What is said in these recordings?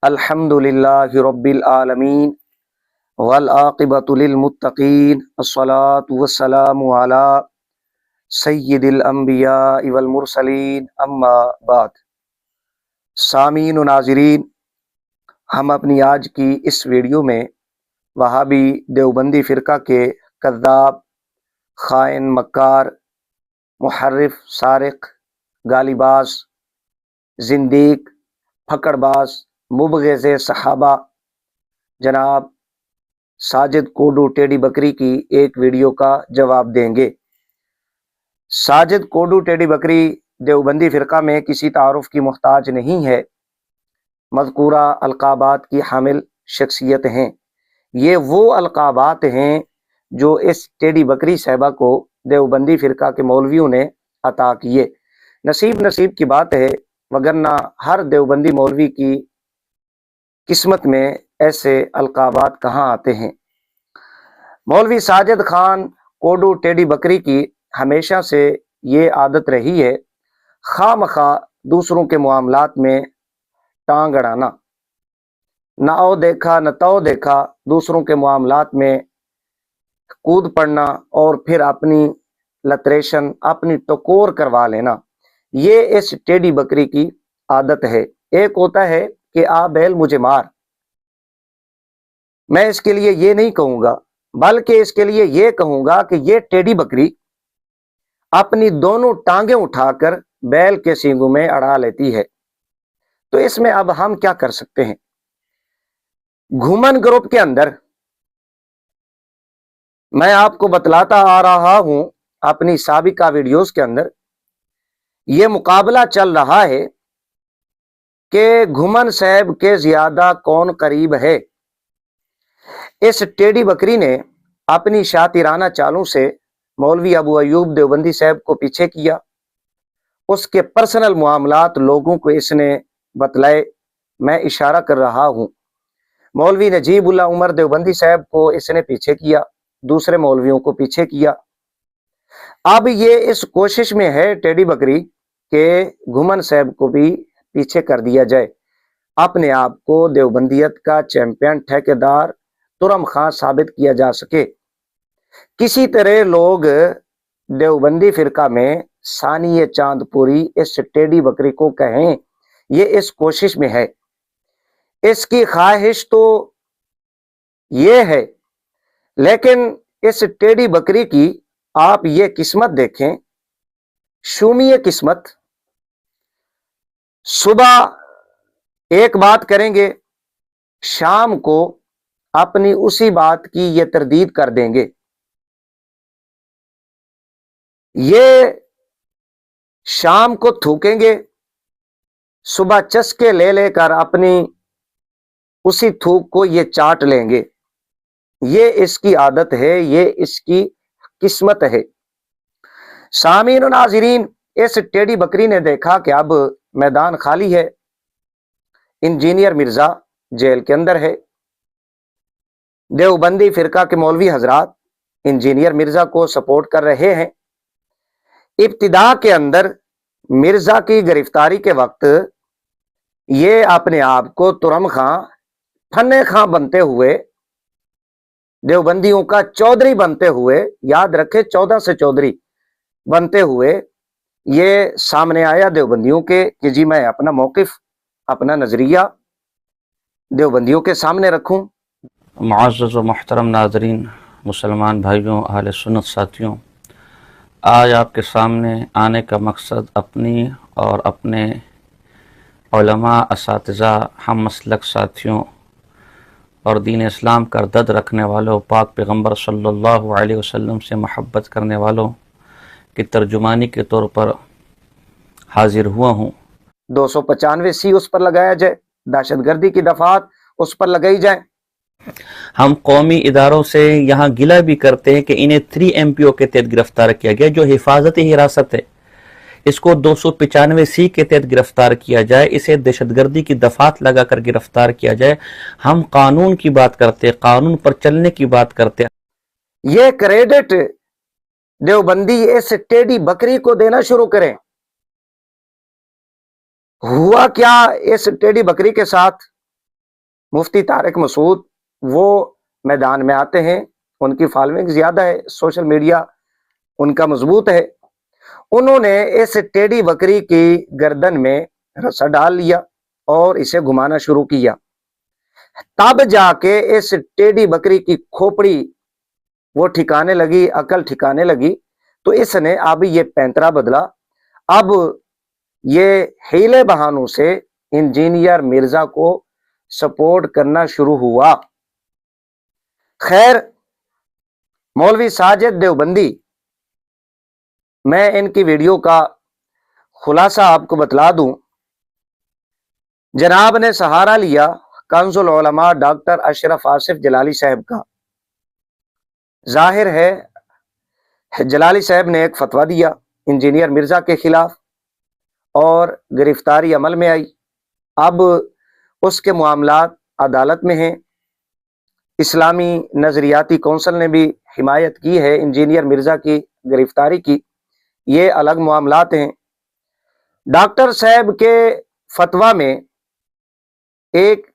الحمدللہ رب العالمین والعاقبۃ للمتقین الصلاۃ والسلام علی سید الانبیاء والمرسلین اما بعد۔ سامعین و ناظرین، ہم اپنی آج کی اس ویڈیو میں وہابی دیوبندی فرقہ کے کذاب، خائن، مکار، محرف، سارق، گالی باز، زندیق، پھکڑ باز، مبغض صحابہ جناب ساجد کوڈو ٹیڈی بکری کی ایک ویڈیو کا جواب دیں گے۔ ساجد کوڈو ٹیڈی بکری دیوبندی فرقہ میں کسی تعارف کی محتاج نہیں ہے، مذکورہ القابات کی حامل شخصیت ہیں۔ یہ وہ القابات ہیں جو اس ٹیڈی بکری صاحبہ کو دیوبندی فرقہ کے مولویوں نے عطا کیے۔ نصیب کی بات ہے، وگرنہ ہر دیوبندی مولوی کی قسمت میں ایسے القابات کہاں آتے ہیں۔ مولوی ساجد خان کوڈو ٹیڈی بکری کی ہمیشہ سے یہ عادت رہی ہے، خواہ مخواہ دوسروں کے معاملات میں ٹانگ اڑانا، نہ او دیکھا نہ تو دیکھا، دوسروں کے معاملات میں کود پڑنا اور پھر اپنی لتریشن، اپنی ٹکور کروا لینا۔ یہ اس ٹیڈی بکری کی عادت ہے۔ ایک ہوتا ہے کہ آ بیل مجھے مار، میں اس کے لیے یہ نہیں کہوں گا، بلکہ اس کے لیے یہ کہوں گا کہ یہ ٹیڈی بکری اپنی دونوں ٹانگیں اٹھا کر بیل کے سینگوں میں اڑا لیتی ہے۔ تو اس میں اب ہم کیا کر سکتے ہیں؟ گھومن گروپ کے اندر میں آپ کو بتلاتا آ رہا ہوں اپنی سابقہ ویڈیوز کے اندر، یہ مقابلہ چل رہا ہے کہ گھومن صاحب کے زیادہ کون قریب ہے۔ اس ٹیڈی بکری نے اپنی شاطرانہ چالوں سے مولوی ابو ایوب دیوبندی صاحب کو پیچھے کیا، اس کے پرسنل معاملات لوگوں کو اس نے بتلائے۔ میں اشارہ کر رہا ہوں، مولوی نجیب اللہ عمر دیوبندی صاحب کو اس نے پیچھے کیا، دوسرے مولویوں کو پیچھے کیا۔ اب یہ اس کوشش میں ہے ٹیڈی بکری کہ گھومن صاحب کو بھی پیچھے کر دیا جائے، اپنے آپ کو دیوبندیت کا چیمپئن ٹھیکیدار ترم خان ثابت کیا جا سکے۔ کسی طرح لوگ دیوبندی فرقہ میں ثانی چاند پوری اس ٹیڈی بکری کو کہیں، یہ اس کوشش میں ہے۔ اس کی خواہش تو یہ ہے، لیکن اس ٹیڈی بکری کی آپ یہ قسمت دیکھیں، شومی قسمت۔ صبح ایک بات کریں گے، شام کو اپنی اسی بات کی یہ تردید کر دیں گے۔ یہ شام کو تھوکیں گے، صبح چسکے لے لے کر اپنی اسی تھوک کو یہ چاٹ لیں گے۔ یہ اس کی عادت ہے، یہ اس کی قسمت ہے۔ سامعین و ناظرین، اس ٹیڈی بکری نے دیکھا کہ اب میدان خالی ہے، انجینئر مرزا جیل کے اندر ہے۔ دیوبندی فرقہ کے مولوی حضرات انجینئر مرزا کو سپورٹ کر رہے ہیں۔ ابتدا کے اندر مرزا کی گرفتاری کے وقت یہ اپنے آپ کو ترم خان، پھنے خان بنتے ہوئے، دیوبندیوں کا چودھری بنتے ہوئے، یاد رکھے 14 سے چودھری بنتے ہوئے یہ سامنے آیا دیوبندیوں کے کہ جی میں اپنا موقف، اپنا نظریہ دیوبندیوں کے سامنے رکھوں۔ معزز و محترم ناظرین، مسلمان بھائیوں، اہل سنت ساتھیوں، آج آپ کے سامنے آنے کا مقصد اپنی اور اپنے علماء، اساتذہ، ہم مسلک ساتھیوں اور دین اسلام کا درد رکھنے والوں، پاک پیغمبر صلی اللہ علیہ وسلم سے محبت کرنے والوں کی ترجمانی کے طور پر حاضر ہوا ہوں۔ 295 اس پر لگایا جائے، دہشت گردی کی دفعات اس پر لگائی جائیں۔ ہم قومی اداروں سے یہاں گلہ بھی کرتے ہیں کہ انہیں 3 MPO کے تحت گرفتار کیا گیا، جو حفاظتی حراست ہے۔ اس کو 295C کے تحت گرفتار کیا جائے، اسے دہشت گردی کی دفعات لگا کر گرفتار کیا جائے۔ ہم قانون کی بات کرتے، قانون پر چلنے کی بات کرتے۔ یہ کریڈٹ دیوبندی اس ٹیڈی بکری کو دینا شروع کریں۔ ہوا کیا اس ٹیڈی بکری کے ساتھ؟ مفتی طارق مسعود وہ میدان میں آتے ہیں، ان کی فالوئنگ زیادہ ہے، سوشل میڈیا ان کا مضبوط ہے. انہوں نے اس ٹیڑھی بکری کی گردن میں رسا ڈال لیا اور اسے گھمانا شروع کیا. تب جا کے اس ٹیڑھی بکری کی کھوپڑی وہ ٹھکانے لگی، عقل ٹھکانے لگی. تو اس نے اب یہ پینترا بدلا. اب یہ ہیلے بہانوں سے انجینئر مرزا کو سپورٹ کرنا شروع ہوا. خیر، مولوی ساجد دیوبندی، میں ان کی ویڈیو کا خلاصہ آپ کو بتلا دوں. جناب نے سہارا لیا کنز العلماء ڈاکٹر اشرف آصف جلالی صاحب کا. ظاہر ہے جلالی صاحب نے ایک فتویٰ دیا انجینئر مرزا کے خلاف اور گرفتاری عمل میں آئی. اب اس کے معاملات عدالت میں ہیں. اسلامی نظریاتی کونسل نے بھی حمایت کی ہے انجینئر مرزا کی گرفتاری کی. یہ الگ معاملات ہیں. ڈاکٹر صاحب کے فتویٰ میں ایک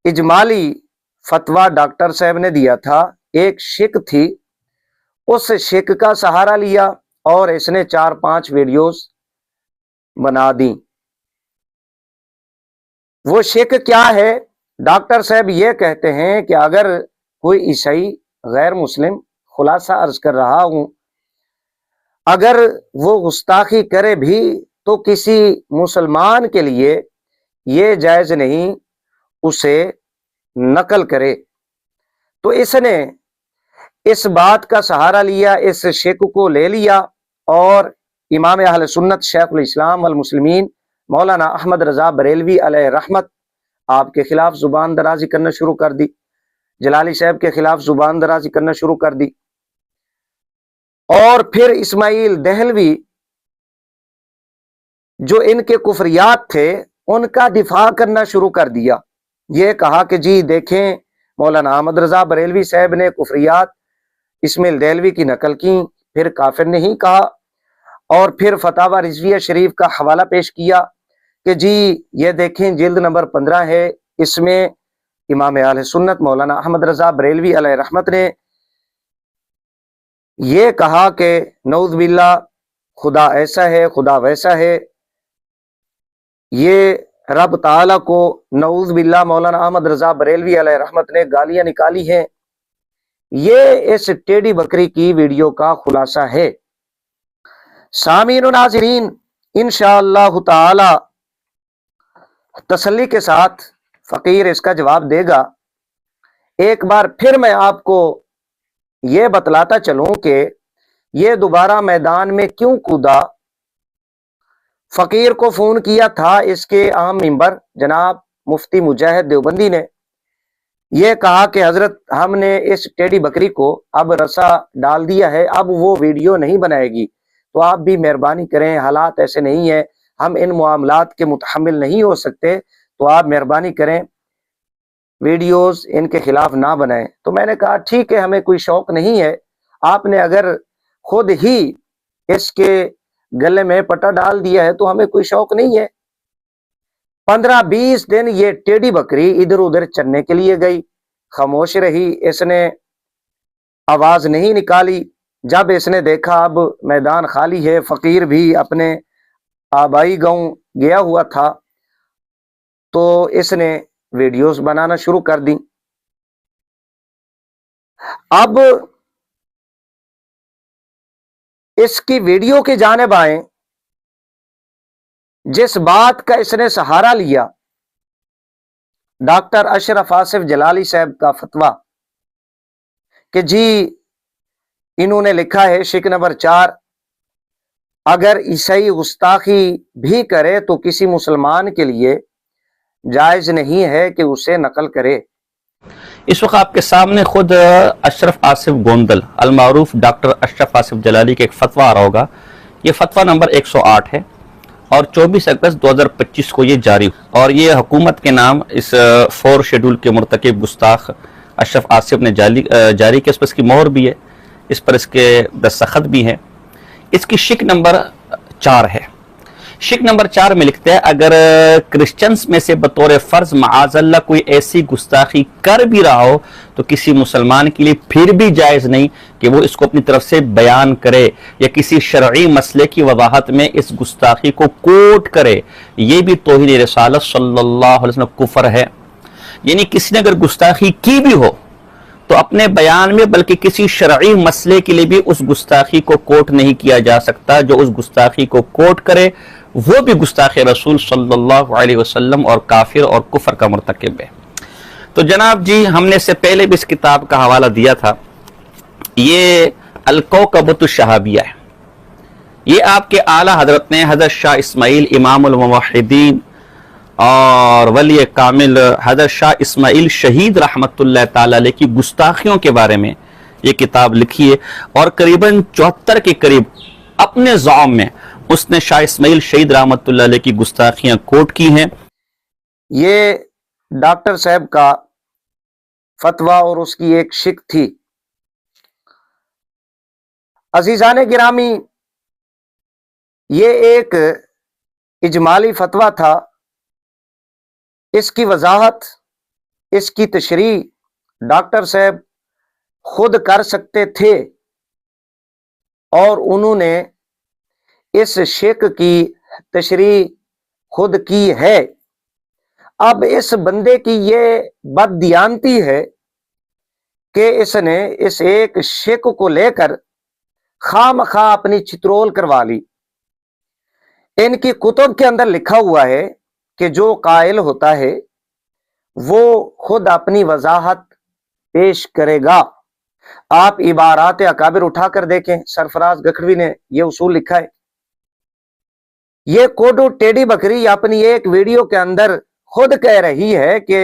اجمالی فتویٰ ڈاکٹر صاحب نے دیا تھا، ایک شک تھی، اس شک کا سہارا لیا اور اس نے 4-5 ویڈیوز بنا دی. وہ شک کیا ہے؟ ڈاکٹر صاحب یہ کہتے ہیں کہ اگر کوئی عیسائی غیر مسلم، خلاصہ عرض کر رہا ہوں، اگر وہ گستاخی کرے بھی تو کسی مسلمان کے لیے یہ جائز نہیں اسے نقل کرے. تو اس نے اس بات کا سہارا لیا، اس شک کو لے لیا اور امام اہل سنت شیخ الاسلام والمسلمین مولانا احمد رضا بریلوی علیہ رحمت آپ کے خلاف زبان درازی کرنا شروع کر دی، جلالی صاحب کے خلاف زبان درازی کرنا شروع کر دی. اور پھر اسماعیل دہلوی جو ان کے کفریات تھے ان کا دفاع کرنا شروع کر دیا. یہ کہا کہ جی دیکھیں مولانا احمد رضا بریلوی صاحب نے کفریات اسماعیل دہلوی کی نقل کی، پھر کافر نہیں کہا. اور پھر فتاوی رضویہ شریف کا حوالہ پیش کیا کہ جی یہ دیکھیں جلد نمبر 15 ہے، اس میں امام اہل سنت مولانا احمد رضا بریلوی علیہ رحمت نے یہ کہا کہ نعوذ باللہ خدا ایسا ہے، خدا ویسا ہے. یہ رب تعالیٰ کو نعوذ باللہ مولانا احمد رضا بریلوی علیہ رحمت نے گالیاں نکالی ہیں. یہ اس ٹیڑھی بکری کی ویڈیو کا خلاصہ ہے. سامعین و ناظرین، انشاءاللہ تعالی تسلی کے ساتھ فقیر اس کا جواب دے گا. ایک بار پھر میں آپ کو یہ بتلاتا چلوں کہ یہ دوبارہ میدان میں کیوں کودا. فقیر کو فون کیا تھا اس کے عام ممبر جناب مفتی مجاہد دیوبندی نے، یہ کہا کہ حضرت ہم نے اس ٹیڑھی بکری کو اب رسا ڈال دیا ہے، اب وہ ویڈیو نہیں بنائے گی، تو آپ بھی مہربانی کریں، حالات ایسے نہیں ہیں، ہم ان معاملات کے متحمل نہیں ہو سکتے، تو آپ مہربانی کریں ویڈیوز ان کے خلاف نہ بنائیں. تو میں نے کہا ٹھیک ہے، ہمیں کوئی شوق نہیں ہے، آپ نے اگر خود ہی اس کے گلے میں پٹا ڈال دیا ہے تو ہمیں کوئی شوق نہیں ہے. 15-20 دن یہ ٹیڑھی بکری ادھر ادھر چرنے کے لیے گئی، خاموش رہی، اس نے آواز نہیں نکالی. جب اس نے دیکھا اب میدان خالی ہے، فقیر بھی اپنے آبائی گاؤں گیا ہوا تھا، تو اس نے ویڈیوز بنانا شروع کر دی. اب اس کی ویڈیو کی جانب آئیں. جس بات کا اس نے سہارا لیا ڈاکٹر اشرف آصف جلالی صاحب کا فتویٰ کہ جی انہوں نے لکھا ہے شک نمبر 4، اگر عیسائی گستاخی بھی کرے تو کسی مسلمان کے لیے جائز نہیں ہے کہ اسے نقل کرے. اس وقت آپ کے سامنے خود اشرف آصف گوندل المعروف ڈاکٹر اشرف آصف جلالی کے ایک فتویٰ آ رہا ہوگا. یہ فتویٰ نمبر 108 ہے اور 24 اگست 2025 کو یہ جاری، اور یہ حکومت کے نام اس 4 شیڈول کے مرتکب گستاخ اشرف آصف نے جاری کیا. اس پر اس کی مہر بھی ہے، اس پر اس کے دستخط بھی ہیں. اس کی شک نمبر 4 ہے. شک نمبر 4 میں لکھتے ہیں اگر کرسچنز میں سے بطور فرض معاذ اللہ کوئی ایسی گستاخی کر بھی رہا ہو تو کسی مسلمان کے لیے پھر بھی جائز نہیں کہ وہ اس کو اپنی طرف سے بیان کرے یا کسی شرعی مسئلے کی وضاحت میں اس گستاخی کو کوٹ کرے. یہ بھی توہین رسالت صلی اللہ علیہ وسلم کفر ہے. یعنی کسی نے اگر گستاخی کی بھی ہو تو اپنے بیان میں بلکہ کسی شرعی مسئلے کے لیے بھی اس گستاخی کو کوٹ نہیں کیا جا سکتا. جو اس گستاخی کو کوٹ کرے وہ بھی گستاخ رسول صلی اللہ علیہ وسلم اور کافر اور کفر کا مرتکب ہے. تو جناب جی ہم نے اس سے پہلے بھی اس کتاب کا حوالہ دیا تھا. یہ الکوکبۃ الشہابیہ ہے. یہ آپ کے اعلیٰ حضرت نے حضرت شاہ اسماعیل امام الموحدین اور ولی کامل حضرت شاہ اسماعیل شہید رحمت اللہ تعالی علیہ کی گستاخیوں کے بارے میں یہ کتاب لکھی ہے اور قریباً 74 کے قریب اپنے زعم میں اس نے شاہ اسماعیل شہید رحمت اللہ علیہ کی گستاخیاں کوٹ کی ہیں. یہ ڈاکٹر صاحب کا فتویٰ اور اس کی ایک شک تھی. عزیزان گرامی، یہ ایک اجمالی فتویٰ تھا. اس کی وضاحت، اس کی تشریح ڈاکٹر صاحب خود کر سکتے تھے اور انہوں نے اس شک کی تشریح خود کی ہے. اب اس بندے کی یہ بددیانتی ہے کہ اس نے اس ایک شک کو لے کر خواہ مخواہ اپنی چترول کروا لی. ان کی کتب کے اندر لکھا ہوا ہے کہ جو قائل ہوتا ہے وہ خود اپنی وضاحت پیش کرے گا. آپ عبارات اکابر اٹھا کر دیکھیں. سرفراز گکھڑوی نے یہ اصول لکھا ہے. یہ کوڈو ٹیڈی بکری اپنی ایک ویڈیو کے اندر خود کہہ رہی ہے کہ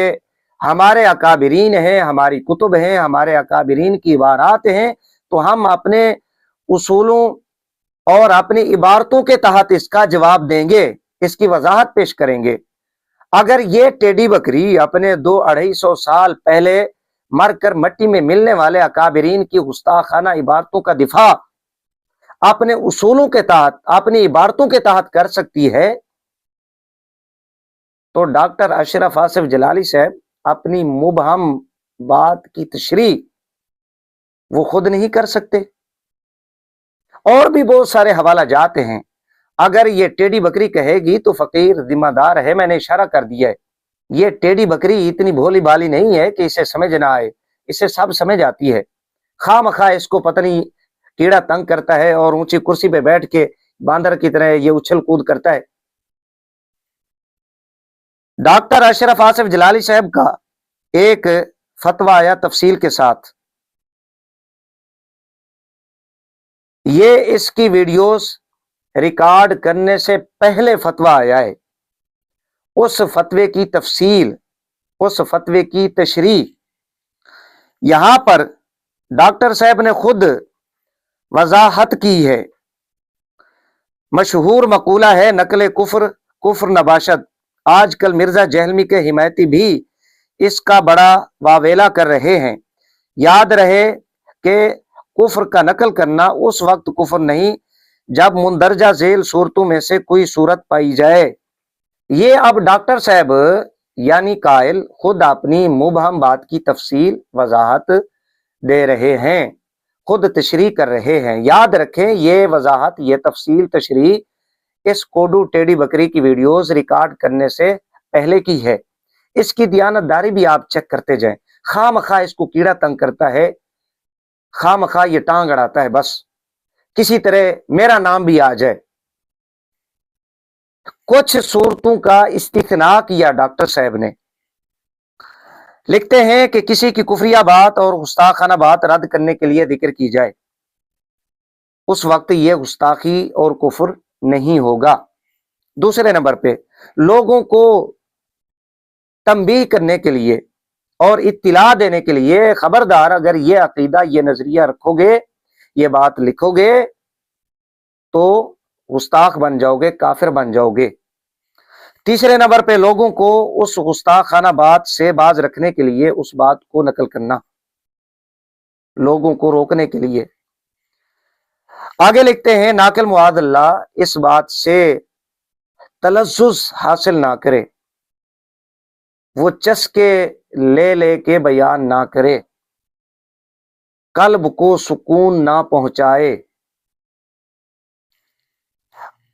ہمارے اکابرین ہیں، ہماری کتب ہیں، ہمارے اکابرین کی عبارات ہیں، تو ہم اپنے اصولوں اور اپنی عبارتوں کے تحت اس کا جواب دیں گے، اس کی وضاحت پیش کریں گے. اگر یہ ٹیڈی بکری اپنے 200-250 سال پہلے مر کر مٹی میں ملنے والے اکابرین کی گستاخانہ عبارتوں کا دفاع اپنے اصولوں کے تحت، اپنی عبارتوں کے تحت کر سکتی ہے، تو ڈاکٹر اشرف آصف جلالی صاحب اپنی مبہم بات کی تشریح وہ خود نہیں کر سکتے. اور بھی بہت سارے حوالہ جات ہیں. اگر یہ ٹیڈی بکری کہے گی تو فقیر ذمہ دار ہے. میں نے اشارہ کر دیا ہے. یہ ٹیڈی بکری اتنی بھولی بالی نہیں ہے کہ اسے سمجھ نہ آئے. اسے سب سمجھ آتی ہے. خواہ مخواہ اس کو پتہ نہیں کیڑا تنگ کرتا ہے اور اونچی کرسی پہ بیٹھ کے باندر کی طرح یہ اچھل کود کرتا ہے. ڈاکٹر اشرف آصف جلالی صاحب کا ایک فتویٰ آیا تفصیل کے ساتھ. یہ اس کی ویڈیوز ریکارڈ کرنے سے پہلے فتویٰ آیا ہے. اس فتوے کی تفصیل، اس فتوے کی تشریح یہاں پر ڈاکٹر صاحب نے خود وضاحت کی ہے. مشہور مقولہ ہے نقل کفر کفر نباشد. آج کل مرزا جہلمی کے حمایتی بھی اس کا بڑا واویلا کر رہے ہیں. یاد رہے کہ کفر کا نقل کرنا اس وقت کفر نہیں جب مندرجہ ذیل صورتوں میں سے کوئی صورت پائی جائے. یہ اب ڈاکٹر صاحب یعنی قائل خود اپنی مبہم بات کی تفصیل وضاحت دے رہے ہیں، خود تشریح کر رہے ہیں. یاد رکھیں یہ وضاحت، یہ تفصیل تشریح اس کوڈو ٹیڈی بکری کی ویڈیوز ریکارڈ کرنے سے پہلے کی ہے. اس کی دیانت داری بھی آپ چیک کرتے جائیں. خواہ مخواہ اس کو کیڑا تنگ کرتا ہے، خواہ مخواہ یہ ٹانگ اڑاتا ہے، بس کسی طرح میرا نام بھی آ جائے. کچھ صورتوں کا استثناء کیا ڈاکٹر صاحب نے. لکھتے ہیں کہ کسی کی کفریہ بات اور گستاخانہ بات رد کرنے کے لیے ذکر کی جائے، اس وقت یہ گستاخی اور کفر نہیں ہوگا. دوسرے نمبر پہ لوگوں کو تنبیہ کرنے کے لیے اور اطلاع دینے کے لیے خبردار، اگر یہ عقیدہ، یہ نظریہ رکھو گے، یہ بات لکھو گے تو گستاخ بن جاؤ گے، کافر بن جاؤ گے. تیسرے نمبر پہ لوگوں کو اس گستاخانہ بات سے باز رکھنے کے لیے اس بات کو نقل کرنا، لوگوں کو روکنے کے لیے. آگے لکھتے ہیں ناقل معاذ اللہ اس بات سے تلذذ حاصل نہ کرے، وہ چسکے لے لے کے بیان نہ کرے، قلب کو سکون نہ پہنچائے۔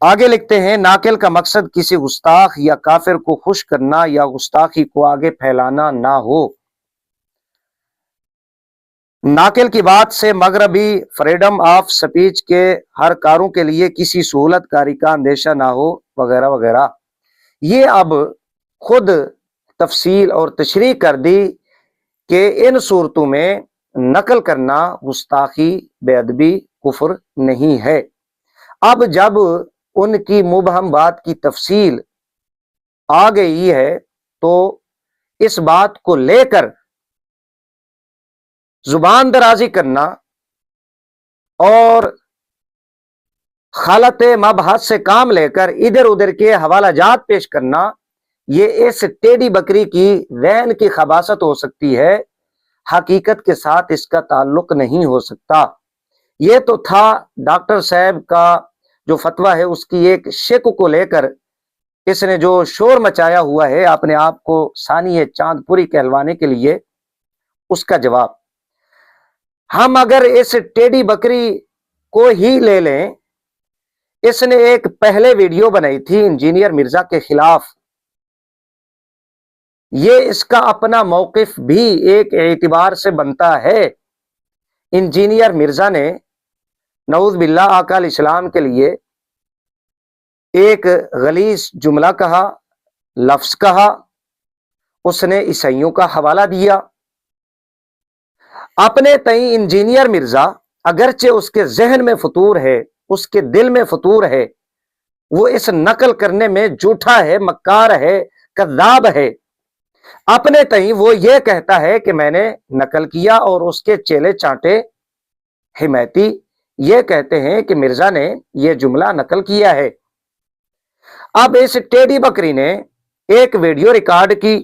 آگے لکھتے ہیں ناقل کا مقصد کسی گستاخ یا کافر کو خوش کرنا یا گستاخی کو آگے پھیلانا نہ ہو۔ ناقل کی بات سے مغربی فریڈم آف سپیچ کے ہر کاروں کے لیے کسی سہولت کاری کا اندیشہ نہ ہو، وغیرہ وغیرہ۔ یہ اب خود تفصیل اور تشریح کر دی کہ ان صورتوں میں نقل کرنا گستاخی، بے ادبی، کفر نہیں ہے۔ اب جب ان کی مبہم بات کی تفصیل آ گئی ہے تو اس بات کو لے کر زبان درازی کرنا اور خالت مبحث سے کام لے کر ادھر ادھر کے حوالہ جات پیش کرنا، یہ اس ٹیڑھی بکری کی ذہن کی خباثت ہو سکتی ہے، حقیقت کے ساتھ اس کا تعلق نہیں ہو سکتا۔ یہ تو تھا ڈاکٹر صاحب کا جو فتویٰ ہے اس کی ایک شک کو لے کر اس نے جو شور مچایا ہوا ہے اپنے آپ کو ثانی چاند پوری کہلوانے کے لیے، اس کا جواب ہم اگر اس ٹیڑھی بکری کو ہی لے لیں، اس نے ایک پہلے ویڈیو بنائی تھی انجینئر مرزا کے خلاف۔ یہ اس کا اپنا موقف بھی ایک اعتبار سے بنتا ہے۔ انجینئر مرزا نے نعوذ باللہ آقا علیہ السلام کے لیے ایک غلیظ جملہ کہا، لفظ کہا، اس نے عیسائیوں کا حوالہ دیا۔ اپنے تئیں انجینئر مرزا اگرچہ اس کے ذہن میں فطور ہے، اس کے دل میں فطور ہے، وہ اس نقل کرنے میں جھوٹا ہے، مکار ہے، کذاب ہے۔ اپنے تئیں وہ یہ کہتا ہے کہ میں نے نقل کیا اور اس کے چیلے چانٹے حمایتی یہ کہتے ہیں کہ مرزا نے یہ جملہ نقل کیا ہے۔ اب اس ٹیڑھی بکری نے ایک ویڈیو ریکارڈ کی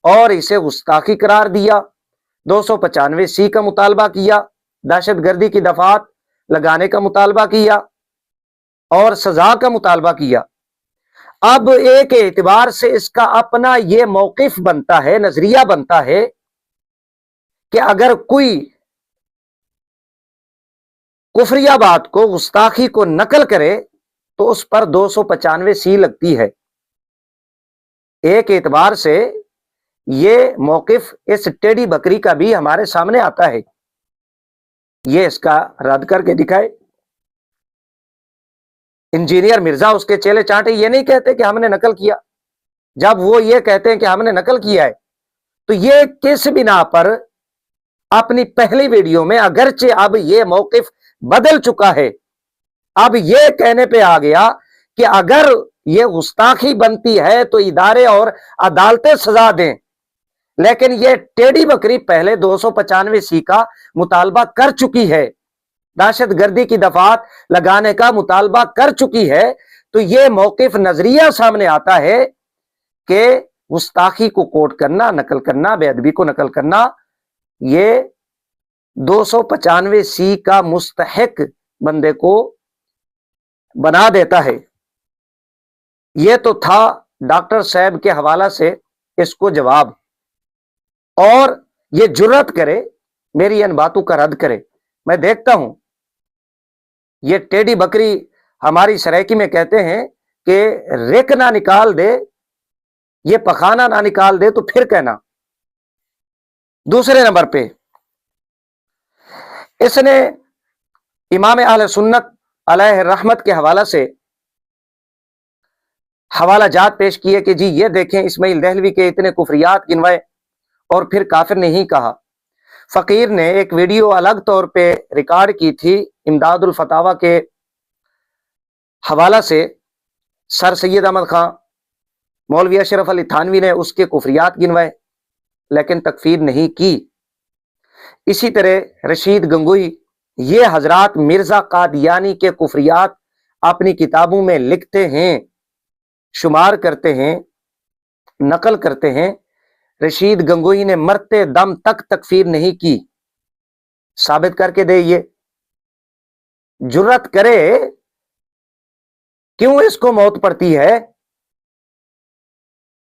اور اسے گستاخی قرار دیا، 295 کا مطالبہ کیا، دہشت گردی کی دفعات لگانے کا مطالبہ کیا اور سزا کا مطالبہ کیا۔ اب ایک اعتبار سے اس کا اپنا یہ موقف بنتا ہے، نظریہ بنتا ہے کہ اگر کوئی کفریہ بات کو، گستاخی کو نقل کرے تو اس پر 295 لگتی ہے۔ ایک اعتبار سے یہ موقف اس ٹیڑھی بکری کا بھی ہمارے سامنے آتا ہے، یہ اس کا رد کر کے دکھائے۔ انجینئر مرزا اس کے چیلے چانٹے یہ نہیں کہتے کہ ہم نے نقل کیا، جب وہ یہ کہتے ہیں کہ ہم نے نقل کیا ہے تو یہ کس بنا پر اپنی پہلی ویڈیو میں، اگرچہ اب یہ موقف بدل چکا ہے، اب یہ کہنے پہ آ گیا کہ اگر یہ گستاخی بنتی ہے تو ادارے اور عدالتیں سزا دیں، لیکن یہ ٹیڑھی بکری پہلے 295 کا مطالبہ کر چکی ہے، دہشت گردی کی دفعات لگانے کا مطالبہ کر چکی ہے، تو یہ موقف نظریہ سامنے آتا ہے کہ گستاخی کو کوٹ کرنا، نقل کرنا، بے ادبی کو نقل کرنا، یہ 295 کا مستحق بندے کو بنا دیتا ہے۔ یہ تو تھا ڈاکٹر صاحب کے حوالہ سے اس کو جواب، اور یہ جرات کرے میری ان باتوں کا رد کرے۔ میں دیکھتا ہوں یہ ٹیڑھی بکری ہماری سرائکی میں کہتے ہیں کہ ریک نہ نکال دے، یہ پخانہ نہ نکال دے تو پھر کہنا۔ دوسرے نمبر پہ اس نے امام اہل سنت علیہ رحمت کے حوالہ سے حوالہ جات پیش کیے کہ جی یہ دیکھیں اسماعیل دہلوی کے اتنے کفریات گنوائے اور پھر کافر نہیں کہا۔ فقیر نے ایک ویڈیو الگ طور پہ ریکارڈ کی تھی امداد الفتاوی کے حوالہ سے، سر سید احمد خان، مولوی اشرف علی تھانوی نے اس کے کفریات گنوائے لیکن تکفیر نہیں کی۔ اسی طرح رشید گنگوئی، یہ حضرات مرزا قادیانی کے کفریات اپنی کتابوں میں لکھتے ہیں، شمار کرتے ہیں، نقل کرتے ہیں۔ رشید گنگوئی نے مرتے دم تک تکفیر نہیں کی، ثابت کر کے دے، یہ جرات کرے، کیوں اس کو موت پڑتی ہے؟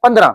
15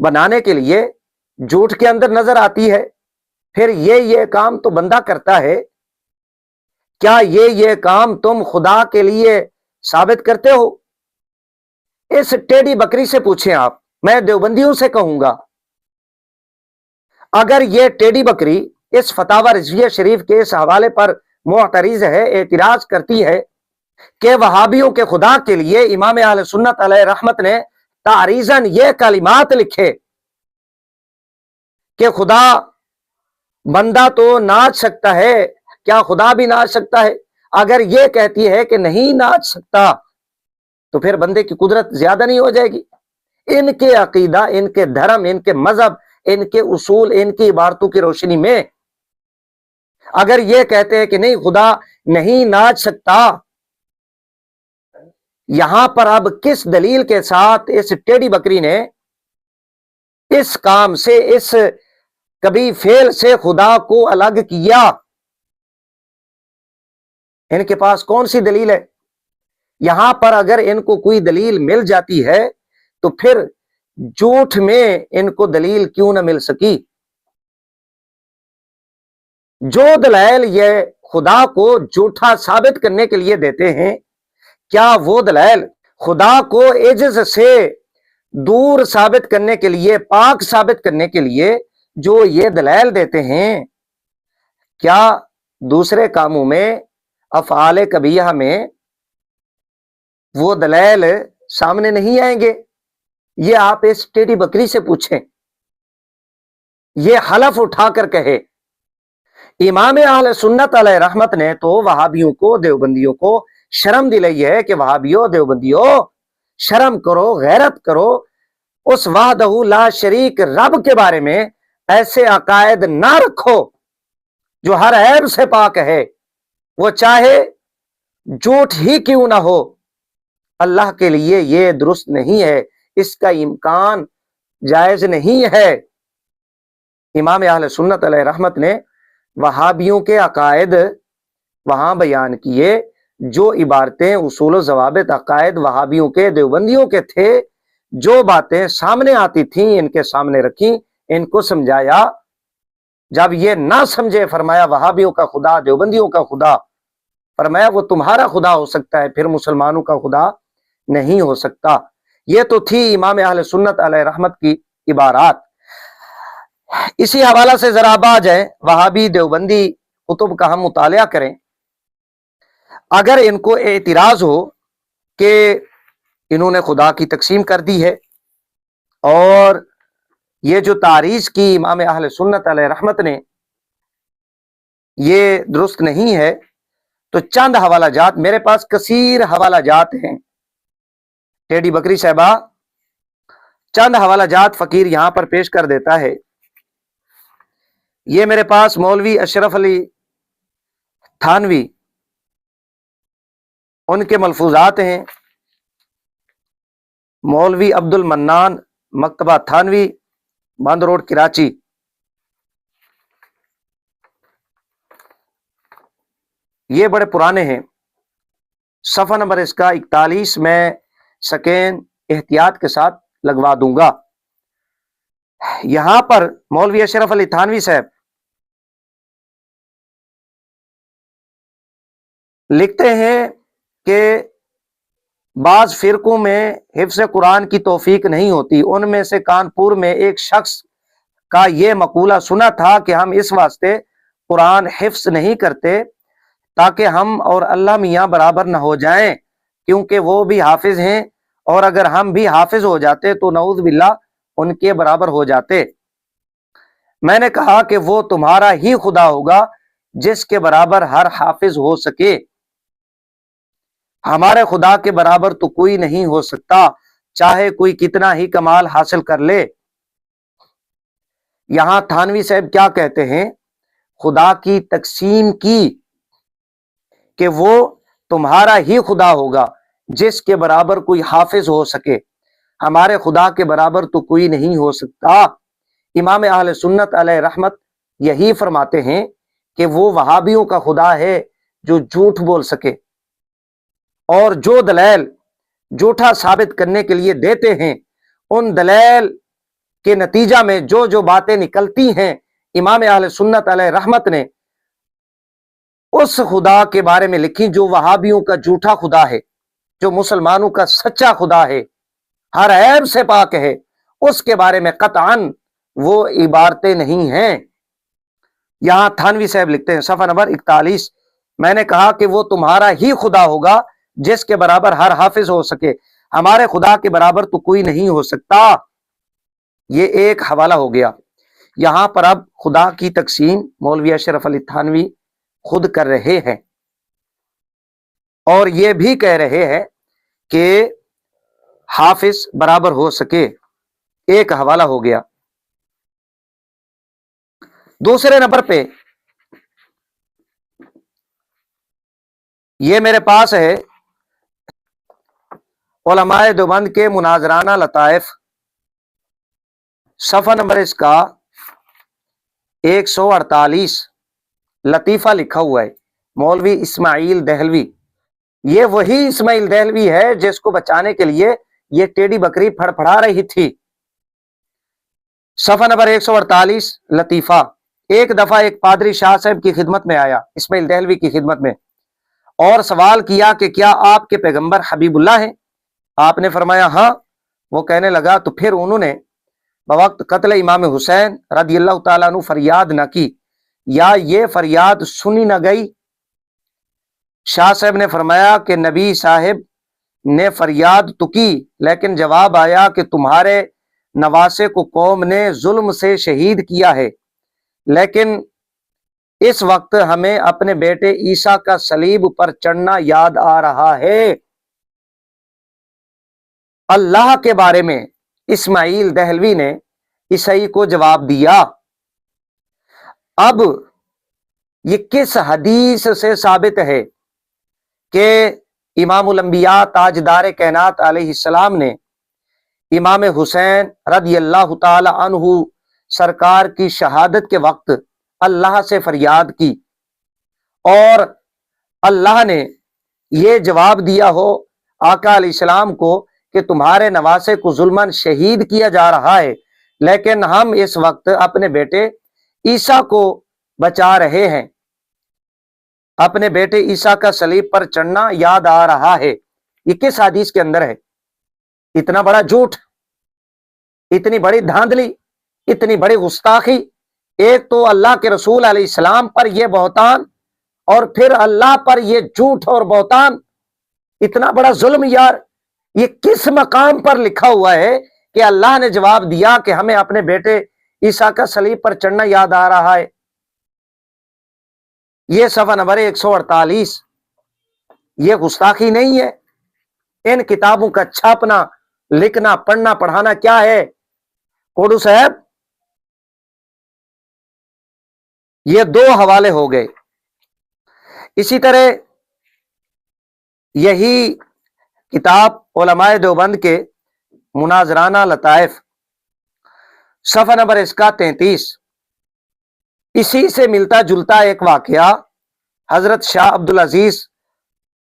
بنانے کے لیے جھوٹ کے اندر نظر آتی ہے، پھر یہ کام تو بندہ کرتا ہے، کیا یہ کام تم خدا کے لیے ثابت کرتے ہو؟ اس ٹیڑھی بکری سے پوچھیں آپ، میں دیوبندیوں سے کہوں گا، اگر یہ ٹیڑھی بکری اس فتاوی رضویہ شریف کے اس حوالے پر معترض ہے، اعتراض کرتی ہے کہ وہابیوں کے خدا کے لیے امام اہل سنت علیہ رحمت نے تعریضاً یہ کلمات لکھے کہ خدا بندہ تو ناچ سکتا ہے، کیا خدا بھی ناچ سکتا ہے؟ اگر یہ کہتی ہے کہ نہیں ناچ سکتا تو پھر بندے کی قدرت زیادہ نہیں ہو جائے گی؟ ان کے عقیدہ، ان کے دھرم، ان کے مذہب، ان کے اصول، ان کی عبارتوں کی روشنی میں اگر یہ کہتے ہیں کہ نہیں خدا نہیں ناچ سکتا، یہاں پر اب کس دلیل کے ساتھ اس ٹیڑھی بکری نے اس کام سے، اس کبھی فعل سے خدا کو الگ کیا؟ ان کے پاس کون سی دلیل ہے؟ یہاں پر اگر ان کو کوئی دلیل مل جاتی ہے تو پھر جھوٹ میں ان کو دلیل کیوں نہ مل سکی؟ جو دلائل یہ خدا کو جھوٹا ثابت کرنے کے لیے دیتے ہیں، کیا وہ دلائل خدا کو عجز سے دور ثابت کرنے کے لیے، پاک ثابت کرنے کے لیے جو یہ دلائل دیتے ہیں، کیا دوسرے کاموں میں، افعال کبیحہ میں وہ دلائل سامنے نہیں آئیں گے؟ یہ آپ اس ٹیڑھی بکری سے پوچھیں، یہ حلف اٹھا کر کہے۔ امام اہل سنت علیہ رحمت نے تو وہابیوں کو، دیوبندیوں کو شرم دلائی ہے کہ وہابیوں، دیوبندیوں شرم کرو، غیرت کرو، اس وحدہ لا شریک رب کے بارے میں ایسے عقائد نہ رکھو جو ہر عیب سے پاک ہے، وہ چاہے جھوٹ ہی کیوں نہ ہو۔ اللہ کے لیے یہ درست نہیں ہے، اس کا امکان جائز نہیں ہے۔ امام اہل سنت علیہ رحمت نے وہابیوں کے عقائد وہاں بیان کیے، جو عبارتیں، اصول و ضوابط عقائد وہابیوں کے، دیوبندیوں کے تھے، جو باتیں سامنے آتی تھیں ان کے سامنے رکھیں، ان کو سمجھایا۔ جب یہ نہ سمجھے، فرمایا وہابیوں کا خدا، دیوبندیوں کا خدا، فرمایا وہ تمہارا خدا ہو سکتا ہے، پھر مسلمانوں کا خدا نہیں ہو سکتا۔ یہ تو تھی امام اہل سنت علیہ رحمت کی عبارات۔ اسی حوالہ سے ذرا اب آ جائیں، وہابی دیوبندی کتب کا ہم مطالعہ کریں۔ اگر ان کو اعتراض ہو کہ انہوں نے خدا کی تقسیم کر دی ہے اور یہ جو تعریض کی امام اہل سنت علیہ رحمت نے یہ درست نہیں ہے، تو چند حوالہ جات میرے پاس، کثیر حوالہ جات ہیں ٹیڑھی بکری صاحبہ، چند حوالہ جات فقیر یہاں پر پیش کر دیتا ہے۔ یہ میرے پاس مولوی اشرف علی تھانوی، ان کے ملفوظات ہیں، مولوی عبد المنان، مکتبہ تھانوی، بند روڈ کراچی۔ یہ بڑے پرانے ہیں، صفحہ نمبر اس کا 41 میں سکین احتیاط کے ساتھ لگوا دوں گا۔ یہاں پر مولوی اشرف علی تھانوی صاحب لکھتے ہیں کہ بعض فرقوں میں حفظ قرآن کی توفیق نہیں ہوتی، ان میں سے کانپور میں ایک شخص کا یہ مقولہ سنا تھا کہ ہم اس واسطے قرآن حفظ نہیں کرتے تاکہ ہم اور اللہ میاں برابر نہ ہو جائیں، کیونکہ وہ بھی حافظ ہیں، اور اگر ہم بھی حافظ ہو جاتے تو نعوذ باللہ ان کے برابر ہو جاتے۔ میں نے کہا کہ وہ تمہارا ہی خدا ہوگا جس کے برابر ہر حافظ ہو سکے، ہمارے خدا کے برابر تو کوئی نہیں ہو سکتا، چاہے کوئی کتنا ہی کمال حاصل کر لے۔ یہاں تھانوی صاحب کیا کہتے ہیں؟ خدا کی تقسیم کی کہ وہ تمہارا ہی خدا ہوگا جس کے برابر کوئی حافظ ہو سکے، ہمارے خدا کے برابر تو کوئی نہیں ہو سکتا۔ امام اہل سنت علیہ رحمت یہی فرماتے ہیں کہ وہ وہابیوں کا خدا ہے جو جھوٹ بول سکے، اور جو دلائل جھوٹا ثابت کرنے کے لیے دیتے ہیں، ان دلائل کے نتیجہ میں جو جو باتیں نکلتی ہیں امام اہل سنت علیہ رحمت نے اس خدا کے بارے میں لکھی جو وہابیوں کا جھوٹا خدا ہے، جو مسلمانوں کا سچا خدا ہے، ہر عیب سے پاک ہے، اس کے بارے میں قطعاً وہ عبارتیں نہیں ہیں۔ یہاں تھانوی صاحب لکھتے ہیں صفحہ نمبر 41، میں نے کہا کہ وہ تمہارا ہی خدا ہوگا جس کے برابر ہر حافظ ہو سکے، ہمارے خدا کے برابر تو کوئی نہیں ہو سکتا۔ یہ ایک حوالہ ہو گیا۔ یہاں پر اب خدا کی تقسیم مولوی اشرف علی تھانوی خود کر رہے ہیں اور یہ بھی کہہ رہے ہیں کہ حافظ برابر ہو سکے، ایک حوالہ ہو گیا۔ دوسرے نمبر پہ یہ میرے پاس ہے علماء دیوبند کے مناظرانہ لطائف، صفحہ نمبر اس کا 148، لطیفہ لکھا ہوا ہے مولوی اسماعیل دہلوی۔ یہ وہی اسماعیل دہلوی ہے جس کو بچانے کے لیے یہ ٹیڑھی بکری پھڑ پھڑا رہی تھی۔ صفحہ نمبر 148 لطیفہ۔ ایک دفعہ ایک پادری شاہ صاحب کی خدمت میں آیا، اسماعیل دہلوی کی خدمت میں، اور سوال کیا کہ کیا آپ کے پیغمبر حبیب اللہ ہیں؟ آپ نے فرمایا ہاں۔ وہ کہنے لگا تو پھر انہوں نے بوقت قتل امام حسین رضی اللہ تعالیٰ عنہ فریاد نہ کی یا یہ فریاد سنی نہ گئی؟ شاہ صاحب نے فرمایا کہ نبی صاحب نے فریاد تو کی، لیکن جواب آیا کہ تمہارے نواسے کو قوم نے ظلم سے شہید کیا ہے، لیکن اس وقت ہمیں اپنے بیٹے عیسیٰ کا صلیب پر چڑھنا یاد آ رہا ہے۔ اللہ کے بارے میں اسماعیل دہلوی نے عیسائی کو جواب دیا۔ اب یہ کس حدیث سے ثابت ہے کہ امام الانبیاء تاجدار کائنات علیہ السلام نے امام حسین رضی اللہ تعالی عنہ سرکار کی شہادت کے وقت اللہ سے فریاد کی اور اللہ نے یہ جواب دیا ہو آقا علیہ السلام کو کہ تمہارے نواسے کو ظلماً شہید کیا جا رہا ہے، لیکن ہم اس وقت اپنے بیٹے عیسیٰ کو بچا رہے ہیں، اپنے بیٹے عیسیٰ کا صلیب پر چڑھنا یاد آ رہا ہے۔ یہ کس حدیث کے اندر ہے؟ اتنا بڑا جھوٹ، اتنی بڑی دھاندلی، اتنی بڑی گستاخی، ایک تو اللہ کے رسول علیہ السلام پر یہ بہتان اور پھر اللہ پر یہ جھوٹ اور بہتان، اتنا بڑا ظلم یار۔ یہ کس مقام پر لکھا ہوا ہے کہ اللہ نے جواب دیا کہ ہمیں اپنے بیٹے عیسیٰ کا صلیب پر چڑھنا یاد آ رہا ہے؟ یہ صفحہ نمبر 148۔ یہ گستاخی نہیں ہے؟ ان کتابوں کا چھاپنا، لکھنا، پڑھنا، پڑھانا کیا ہے؟ کوڈو صاحب یہ دو حوالے ہو گئے۔ اسی طرح یہی کتاب علماء دیوبند کے مناظرانہ لطائف، صفحہ نمبر اس کا 33، اسی سے ملتا جلتا ایک واقعہ حضرت شاہ عبدالعزیز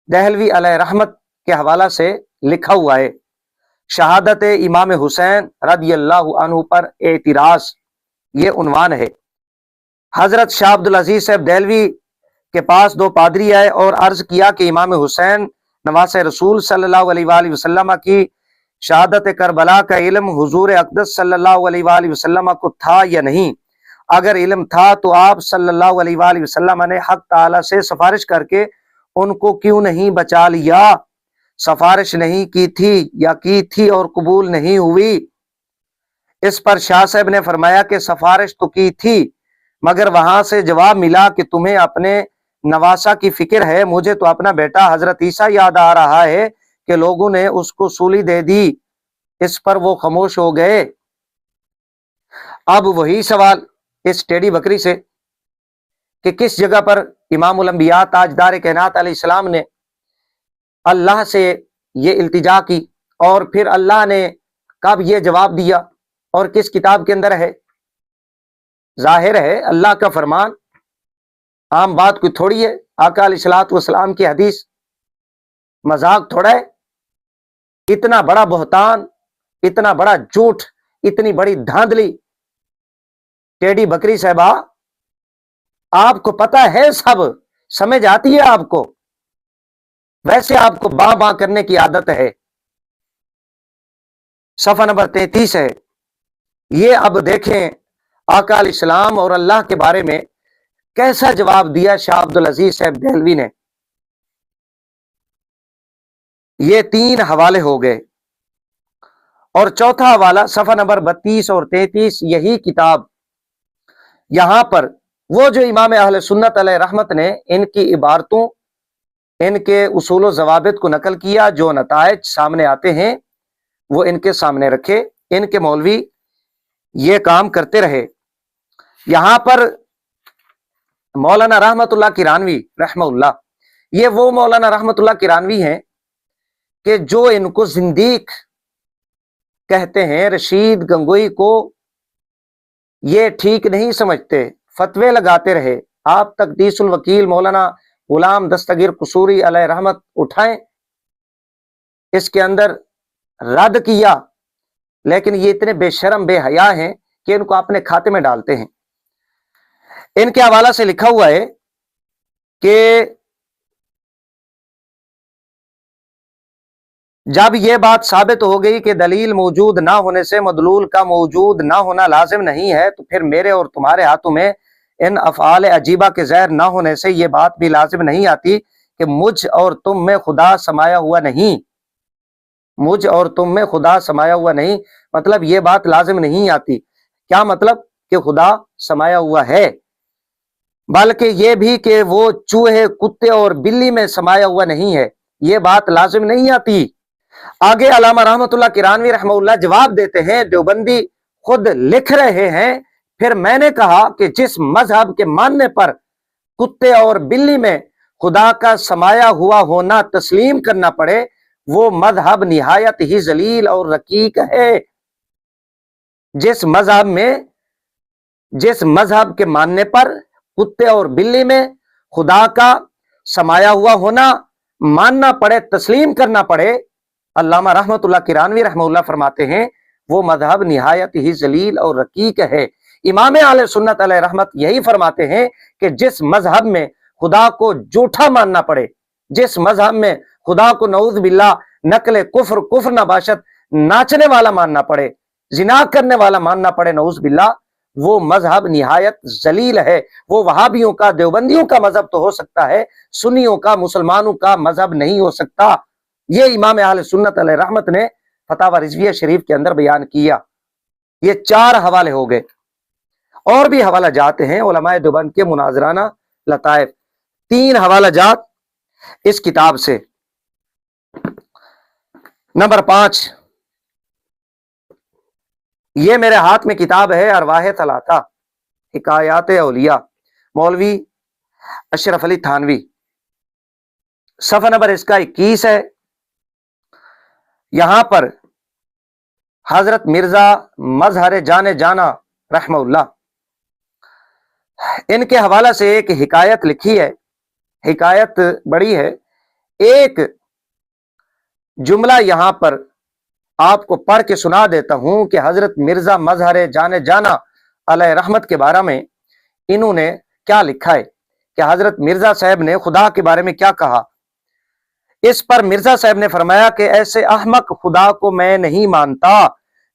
دہلوی علیہ رحمت کے حوالہ سے لکھا ہوا ہے۔ شہادت امام حسین رضی اللہ عنہ پر اعتراض، یہ عنوان ہے۔ حضرت شاہ عبدالعزیز صاحب دہلوی کے پاس دو پادری آئے اور عرض کیا کہ امام حسین نواز رسول صلی اللہ علیہ وآلہ وسلم کی شہادت کربلا کا علم حضور اقدس صلی اللہ علیہ وآلہ وسلم کو تھا یا نہیں؟ اگر علم تھا تو آپ صلی اللہ علیہ وآلہ وسلم نے حق تعالی سے سفارش کر کے ان کو کیوں نہیں بچا لیا؟ سفارش نہیں کی تھی یا کی تھی اور قبول نہیں ہوئی؟ اس پر شاہ صاحب نے فرمایا کہ سفارش تو کی تھی، مگر وہاں سے جواب ملا کہ تمہیں اپنے نواسا کی فکر ہے، مجھے تو اپنا بیٹا حضرت عیسیٰ یاد آ رہا ہے کہ لوگوں نے اس کو سولی دے دی۔ اس پر وہ خاموش ہو گئے۔ اب وہی سوال اس ٹیڑھی بکری سے کہ کس جگہ پر امام الانبیاء تاجدار کائنات علیہ السلام نے اللہ سے یہ التجا کی اور پھر اللہ نے کب یہ جواب دیا اور کس کتاب کے اندر ہے؟ ظاہر ہے اللہ کا فرمان، عام بات کوئی تھوڑی ہے۔ آقا علیہ الصلوۃ والسلام کی حدیث مذاق تھوڑا ہے۔ اتنا بڑا بہتان، اتنا بڑا جھوٹ اتنی بڑی دھاندلی ٹیڈی بکری صاحبہ، آپ کو پتا ہے، سب سمجھ آتی ہے آپ کو، ویسے آپ کو باں باں کرنے کی عادت ہے۔ صفحہ نمبر 33 ہے۔ یہ اب دیکھیں آقا علیہ السلام اور اللہ کے بارے میں کیسا جواب دیا شاہ عبد العزیز صاحب دہلوی نے۔ یہ 3 حوالے ہو گئے، اور چوتھا حوالہ صفحہ نمبر 32 اور 33، یہی کتاب، یہاں پر وہ جو امام اہل سنت علیہ رحمت نے ان کی عبارتوں، ان کے اصول و ضوابط کو نقل کیا، جو نتائج سامنے آتے ہیں وہ ان کے سامنے رکھے۔ ان کے مولوی یہ کام کرتے رہے۔ یہاں پر مولانا رحمت اللہ کرانوی رحمہ اللہ، یہ وہ مولانا رحمت اللہ کرانوی ہیں کہ جو ان کو زندیق کہتے ہیں، رشید گنگوئی کو یہ ٹھیک نہیں سمجھتے، فتوے لگاتے رہے۔ آپ تقدیس الوکیل مولانا غلام دستگیر قصوری علیہ رحمت اٹھائیں، اس کے اندر رد کیا، لیکن یہ اتنے بے شرم بے حیا ہیں کہ ان کو اپنے کھاتے میں ڈالتے ہیں۔ ان کے حوالہ سے لکھا ہوا ہے کہ جب یہ بات ثابت ہو گئی کہ دلیل موجود نہ ہونے سے مدلول کا موجود نہ ہونا لازم نہیں ہے، تو پھر میرے اور تمہارے ہاتھوں میں ان افعال عجیبہ کے ظاہر نہ ہونے سے یہ بات بھی لازم نہیں آتی کہ مجھ اور تم میں خدا سمایا ہوا نہیں، مجھ اور تم میں خدا سمایا ہوا نہیں، مطلب یہ بات لازم نہیں آتی۔ کیا مطلب؟ کہ خدا سمایا ہوا ہے، بلکہ یہ بھی کہ وہ چوہے، کتے اور بلی میں سمایا ہوا نہیں ہے، یہ بات لازم نہیں آتی۔ آگے علامہ رحمت اللہ کرانوی رحمہ اللہ جواب دیتے ہیں، دیوبندی خود لکھ رہے ہیں، پھر میں نے کہا کہ جس مذہب کے ماننے پر کتے اور بلی میں خدا کا سمایا ہوا ہونا تسلیم کرنا پڑے، وہ مذہب نہایت ہی ذلیل اور رقیق ہے۔ جس مذہب کے ماننے پر کتے اور بلی میں خدا کا سمایا ہوا ہونا ماننا پڑے، تسلیم کرنا پڑے، علامہ رحمت اللہ کرانوی رحمہ اللہ فرماتے ہیں وہ مذہب نہایت ہی ذلیل اور رقیق ہے۔ امام اہل سنت علیہ رحمت یہی فرماتے ہیں کہ جس مذہب میں خدا کو جھوٹا ماننا پڑے، جس مذہب میں خدا کو نعوذ باللہ نقل کفر نباشت ناچنے والا ماننا پڑے، زنا کرنے والا ماننا پڑے، نعوذ باللہ، وہ مذہب نہایت ذلیل ہے۔ وہ وہابیوں کا، دیوبندیوں کا مذہب تو ہو سکتا ہے، سنیوں کا، مسلمانوں کا مذہب نہیں ہو سکتا۔ یہ امام اہل سنت علیہ رحمت نے فتاوی رضویہ شریف کے اندر بیان کیا۔ یہ 4 حوالے ہو گئے، اور بھی حوالہ جات ہیں علماء دیوبند کے مناظرانہ لطائف، 3 حوالہ جات اس کتاب سے۔ نمبر 5، یہ میرے ہاتھ میں کتاب ہے ارواح ثلاثہ حکایات اولیاء، مولوی اشرف علی تھانوی، صفحہ نمبر اس کا 21 ہے۔ یہاں پر حضرت مرزا مظہر جانے جانا رحمہ اللہ، ان کے حوالہ سے ایک حکایت لکھی ہے، حکایت بڑی ہے، ایک جملہ یہاں پر آپ کو پڑھ کے سنا دیتا ہوں کہ حضرت مرزا مظہر جانے جانا علیہ رحمت کے بارے میں انہوں نے کیا لکھا ہے، کہ حضرت مرزا صاحب نے خدا کے بارے میں کیا کہا۔ اس پر مرزا صاحب نے فرمایا کہ ایسے احمق خدا کو میں نہیں مانتا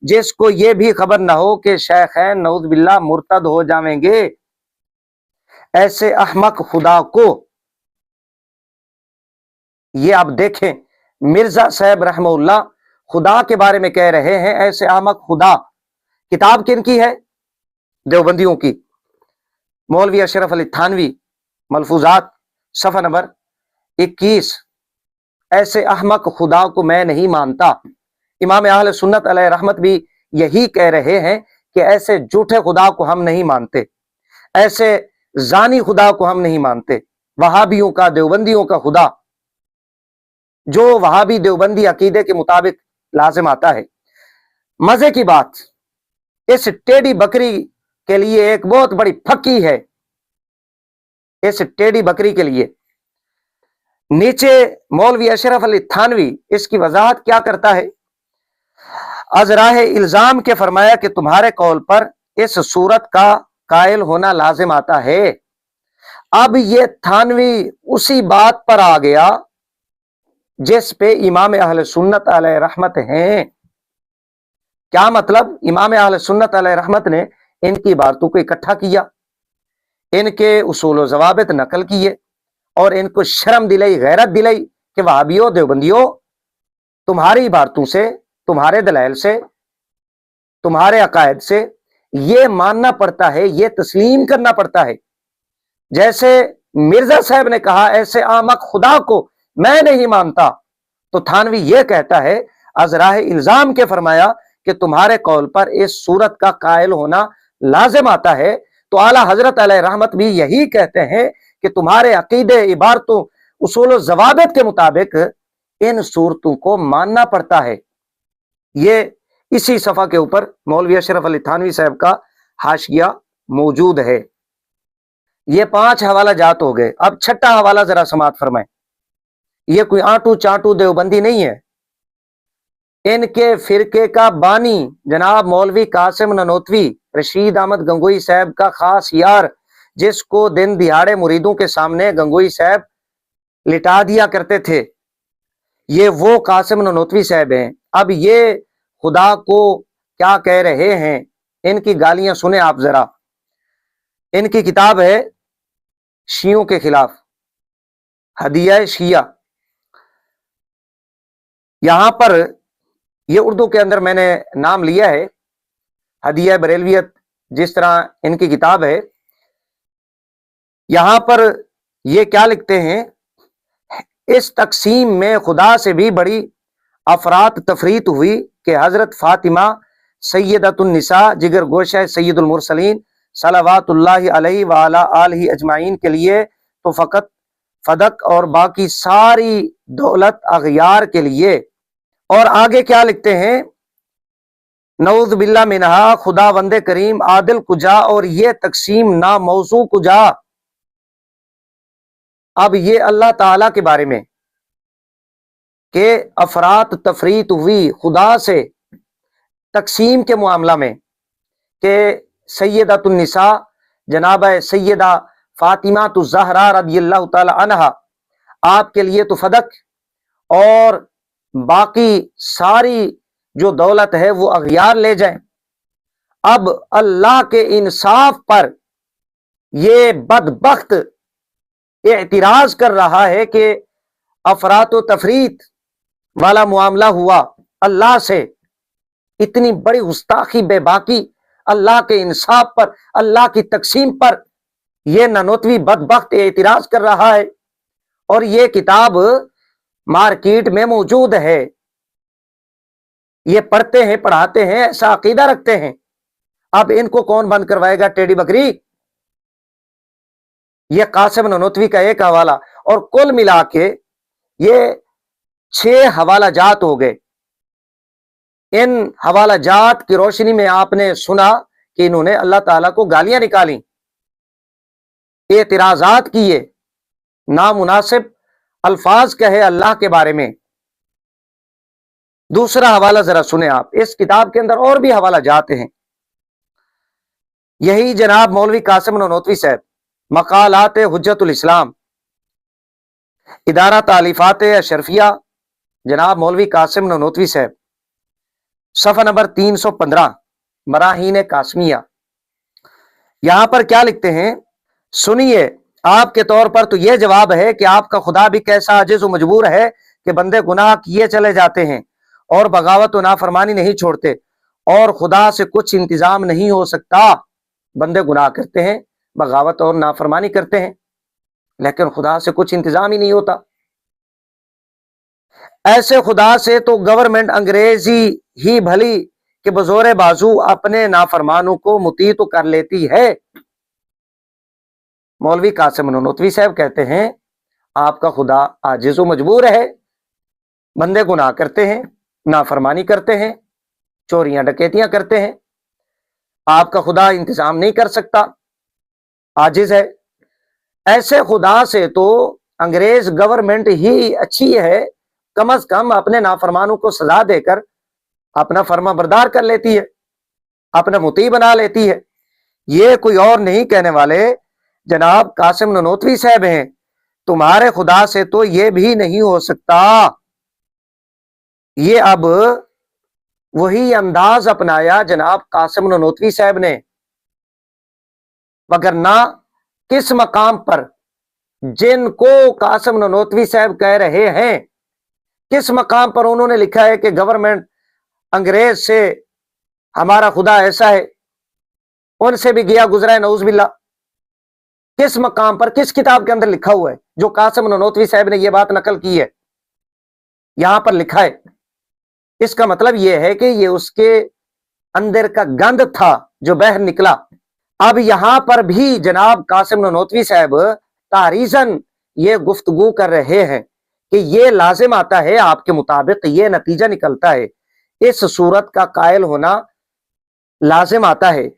جس کو یہ بھی خبر نہ ہو کہ شیخین نعوذ باللہ مرتد ہو جائیں گے۔ ایسے احمق خدا کو، یہ آپ دیکھیں مرزا صاحب رحمہ اللہ خدا کے بارے میں کہہ رہے ہیں ایسے احمق خدا۔ کتاب کن کی ہے؟ دیوبندیوں کی، مولوی اشرف علی تھانوی، ملفوظات، صفحہ نمبر 21۔ ایسے احمق خدا کو میں نہیں مانتا۔ امام اہل سنت علیہ رحمت بھی یہی کہہ رہے ہیں کہ ایسے جھوٹے خدا کو ہم نہیں مانتے، ایسے زانی خدا کو ہم نہیں مانتے۔ وہابیوں کا، دیوبندیوں کا خدا، جو وہابی دیوبندی عقیدے کے مطابق لازم آتا ہے۔ مزے کی بات، اس ٹیڈی بکری کے لیے ایک بہت بڑی پھکی ہے، اس ٹیڈی بکری کے لیے۔ نیچے مولوی اشرف علی تھانوی اس کی وضاحت کیا کرتا ہے، از راہ الزام کے فرمایا کہ تمہارے قول پر اس صورت کا قائل ہونا لازم آتا ہے۔ اب یہ تھانوی اسی بات پر آ گیا جس پہ امام اہل سنت علیہ رحمت ہیں۔ کیا مطلب؟ امام اہل سنت علیہ رحمت نے ان کی باتوں کو اکٹھا کیا، ان کے اصول و ضوابط نقل کیے اور ان کو شرم دلائی، غیرت دلائی کہ وہابیوں، دیوبندیوں، تمہاری باتوں سے، تمہارے دلائل سے، تمہارے عقائد سے یہ ماننا پڑتا ہے، یہ تسلیم کرنا پڑتا ہے۔ جیسے مرزا صاحب نے کہا ایسے احمق خدا کو میں نہیں مانتا، تو تھانوی یہ کہتا ہے از راہ الزام کے فرمایا کہ تمہارے قول پر اس صورت کا قائل ہونا لازم آتا ہے، تو اعلیٰ حضرت علیہ رحمت بھی یہی کہتے ہیں کہ تمہارے عقیدے، عبارتوں، اصول و ضوابط کے مطابق ان صورتوں کو ماننا پڑتا ہے۔ یہ اسی صفحہ کے اوپر مولوی اشرف علی تھانوی صاحب کا حاشیہ موجود ہے۔ یہ 5 حوالہ جات ہو گئے۔ اب 6واں حوالہ ذرا سماعت فرمائیں۔ یہ کوئی آنٹو چانٹو دیوبندی نہیں ہے، ان کے فرقے کا بانی جناب مولوی قاسم ننوتوی، رشید احمد گنگوئی صاحب کا خاص یار، جس کو دن دہاڑے مریدوں کے سامنے گنگوئی صاحب لٹا دیا کرتے تھے، یہ وہ قاسم ننوتوی صاحب ہیں۔ اب یہ خدا کو کیا کہہ رہے ہیں، ان کی گالیاں سنیں آپ ذرا۔ ان کی کتاب ہے شیعوں کے خلاف، ہدیہ شیعہ۔ یہاں پر یہ اردو کے اندر میں نے نام لیا ہے ہدیہ بریلویت، جس طرح ان کی کتاب ہے۔ یہاں پر یہ کیا لکھتے ہیں، اس تقسیم میں خدا سے بھی بڑی افراط تفریط ہوئی کہ حضرت فاطمہ سیدۃ النساء جگر گوشہ سید المرسلین صلوات اللہ علیہ وعلی آلہ اجمعین کے لیے تو فقط فدق اور باقی ساری دولت اغیار کے لیے۔ اور آگے کیا لکھتے ہیں، نعوذ باللہ منہا، خدا وند کریم عادل کجا اور یہ تقسیم ناموضوع کجا۔ اب یہ اللہ تعالی کے بارے میں کہ افراط تفریط ہوئی خدا سے تقسیم کے معاملہ میں کہ سیدۃ النساء جناب سیدہ فاطمہ الزہرا رضی اللہ تعالی عنہا، آپ کے لیے تو فدق اور باقی ساری جو دولت ہے وہ اغیار لے جائیں۔ اب اللہ کے انصاف پر یہ بدبخت اعتراض کر رہا ہے کہ افراط و تفریط والا معاملہ ہوا اللہ سے، اتنی بڑی گستاخی، بے باکی اللہ کے انصاف پر، اللہ کی تقسیم پر یہ ننوتوی بدبخت اعتراض کر رہا ہے، اور یہ کتاب مارکیٹ میں موجود ہے، یہ پڑھتے ہیں، پڑھاتے ہیں، ایسا عقیدہ رکھتے ہیں۔ اب ان کو کون بند کروائے گا ٹیڑھی بکری؟ یہ قاسم ننوتوی کا ایک حوالہ، اور کل ملا کے یہ 6 حوالہ جات ہو گئے۔ ان حوالہ جات کی روشنی میں آپ نے سنا کہ انہوں نے اللہ تعالیٰ کو گالیاں نکالی، اعتراضات کیے، نامناسب الفاظ کہے اللہ کے بارے میں۔ دوسرا حوالہ ذرا سنیں آپ، اس کتاب کے اندر اور بھی حوالہ جات ہیں۔ یہی جناب مولوی قاسم ننوتوی صاحب، مقالات حجت الاسلام، ادارہ تالیفات اشرفیہ، جناب مولوی قاسم ننوتوی صاحب، صفحہ نمبر 315، براہین قاسمیہ۔ یہاں پر کیا لکھتے ہیں، سنیے، آپ کے طور پر تو یہ جواب ہے کہ آپ کا خدا بھی کیسا عاجز و مجبور ہے کہ بندے گناہ کیے چلے جاتے ہیں اور بغاوت و نافرمانی نہیں چھوڑتے، اور خدا سے کچھ انتظام نہیں ہو سکتا۔ بندے گناہ کرتے ہیں، بغاوت اور نافرمانی کرتے ہیں، لیکن خدا سے کچھ انتظام ہی نہیں ہوتا۔ ایسے خدا سے تو گورنمنٹ انگریزی ہی بھلی کہ بزور بازو اپنے نافرمانوں کو مطیع تو کر لیتی ہے۔ مولوی قاسم ننوتوی صاحب کہتے ہیں آپ کا خدا عاجز و مجبور ہے، بندے گناہ کرتے ہیں، نافرمانی کرتے ہیں، چوریاں ڈکیتیاں کرتے ہیں، آپ کا خدا انتظام نہیں کر سکتا، عاجز ہے۔ ایسے خدا سے تو انگریز گورنمنٹ ہی اچھی ہے، کم از کم اپنے نافرمانوں کو سزا دے کر اپنا فرما بردار کر لیتی ہے، اپنا مطیع بنا لیتی ہے۔ یہ کوئی اور نہیں کہنے والے، جناب قاسم ننوتوی صاحب ہیں۔ تمہارے خدا سے تو یہ بھی نہیں ہو سکتا۔ یہ اب وہی انداز اپنایا جناب قاسم ننوتوی صاحب نے، وگرنہ کس مقام پر جن کو قاسم ننوتوی صاحب کہہ رہے ہیں، کس مقام پر انہوں نے لکھا ہے کہ گورنمنٹ انگریز سے ہمارا خدا ایسا ہے، ان سے بھی گیا گزرا ہے نعوذ باللہ، کس مقام پر کس کتاب کے اندر لکھا ہوا ہے جو قاسم ننوتوی صاحب نے یہ بات نقل کی ہے؟ یہاں پر لکھا ہے۔ اس کا مطلب یہ ہے کہ یہ اس کے اندر کا گند تھا جو باہر نکلا۔ اب یہاں پر بھی جناب قاسم ننوتوی صاحب تاریزن یہ گفتگو کر رہے ہیں کہ یہ لازم آتا ہے، آپ کے مطابق یہ نتیجہ نکلتا ہے، اس صورت کا قائل ہونا لازم آتا ہے۔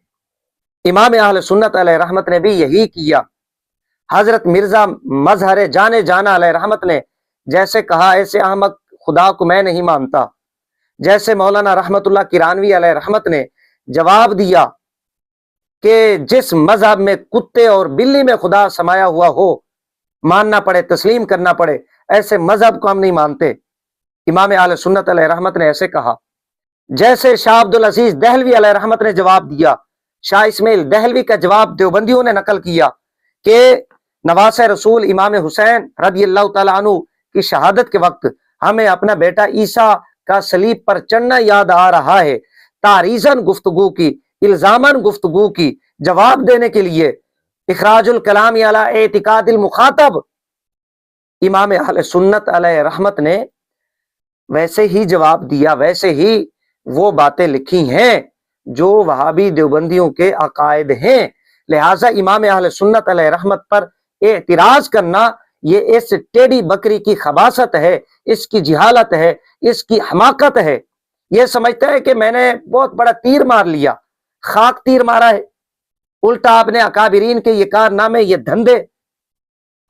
امام اہل سنت علیہ رحمت نے بھی یہی کیا۔ حضرت مرزا مظہر جانے جانا علیہ رحمت نے جیسے کہا ایسے احمق خدا کو میں نہیں مانتا، جیسے مولانا رحمت اللہ کرانوی علیہ رحمت نے جواب دیا کہ جس مذہب میں کتے اور بلی میں خدا سمایا ہوا ہو، ماننا پڑے، تسلیم کرنا پڑے، ایسے مذہب کو ہم نہیں مانتے۔ امام اہل سنت علیہ رحمت نے ایسے کہا۔ جیسے شاہ عبدالعزیز دہلوی علیہ رحمت نے جواب دیا، شاہ اسماعیل دہلوی کا جواب دیوبندیوں نے نقل کیا کہ نواسہ رسول امام حسین رضی اللہ تعالیٰ عنہ کی شہادت کے وقت ہمیں اپنا بیٹا عیسیٰ کا صلیب پر چڑھنا یاد آ رہا ہے۔ تاریزن گفتگو کی، الزامن گفتگو کی، جواب دینے کے لیے اخراج الکلام علی اعتقاد المخاطب، امام اہل سنت علیہ رحمت نے ویسے ہی جواب دیا، ویسے ہی وہ باتیں لکھی ہیں جو وہابی دیوبندیوں کے عقائد ہیں۔ لہٰذا امام اہل سنت علیہ رحمت پر اعتراض کرنا یہ اس ٹیڑھی بکری کی خباثت ہے، اس کی جہالت ہے، اس کی حماقت ہے۔ یہ سمجھتا ہے کہ میں نے بہت بڑا تیر مار لیا، خاک تیر مارا ہے، الٹا آپ نے اکابرین کے یہ کارنامے، یہ دھندے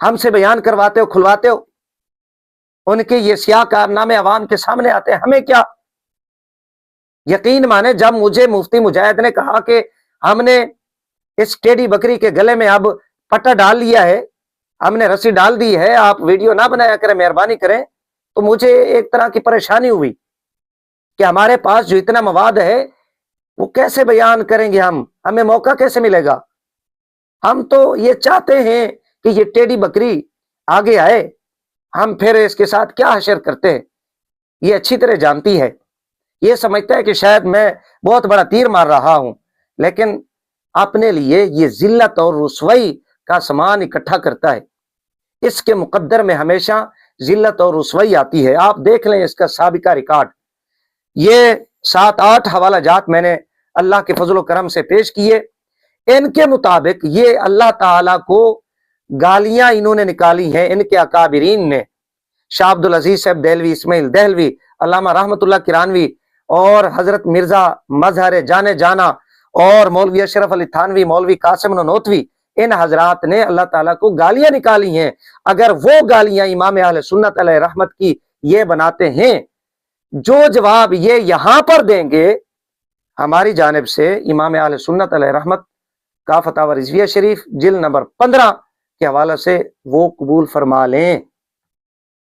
ہم سے بیان کرواتے ہو، کھلواتے ہو، ان کے یہ سیاہ کارنامے عوام کے سامنے آتے ہیں، ہمیں کیا؟ یقین مانے جب مجھے مفتی مجاہد نے کہا کہ ہم نے اس ٹیڑھی بکری کے گلے میں اب پٹا ڈال لیا ہے، ہم نے رسی ڈال دی ہے، آپ ویڈیو نہ بنایا کریں، مہربانی کریں، تو مجھے ایک طرح کی پریشانی ہوئی کہ ہمارے پاس جو اتنا مواد ہے وہ کیسے بیان کریں گے، ہمیں موقع کیسے ملے گا؟ ہم تو یہ چاہتے ہیں کہ یہ ٹیڑھی بکری آگے آئے، ہم پھر اس کے ساتھ کیا حشر کرتے ہیں، یہ اچھی طرح جانتی ہے، یہ سمجھتا ہے کہ شاید میں بہت بڑا تیر مار رہا ہوں، لیکن اپنے لیے یہ ذلت اور رسوائی کا سامان اکٹھا کرتا ہے۔ اس کے مقدر میں ہمیشہ ذلت اور رسوائی آتی ہے۔ آپ دیکھ لیں اس کا سابقہ ریکارڈ، یہ 7-8 حوالہ جات میں نے اللہ کے فضل و کرم سے پیش کیے۔ ان کے مطابق یہ اللہ تعالیٰ کو گالیاں انہوں نے نکالی ہیں، ان کے اکابرین نے، شاہ عبدالعزیز صاحب دہلوی، اسماعیل دہلوی، علامہ رحمت اللہ کرانوی اور حضرت مرزا مظہر جانے جانا اور مولوی اشرف علی تھانوی، مولوی قاسم ننوتوی، ان حضرات نے اللہ تعالیٰ کو گالیاں نکالی ہیں۔ اگر وہ گالیاں امام اہل سنت علیہ رحمت کی یہ بناتے ہیں، جو جواب یہ یہاں پر دیں گے ہماری جانب سے امام اہل سنت علیہ رحمت کا فتاوی رضویہ شریف جلد نمبر 15 کے حوالے سے وہ قبول فرما لیں۔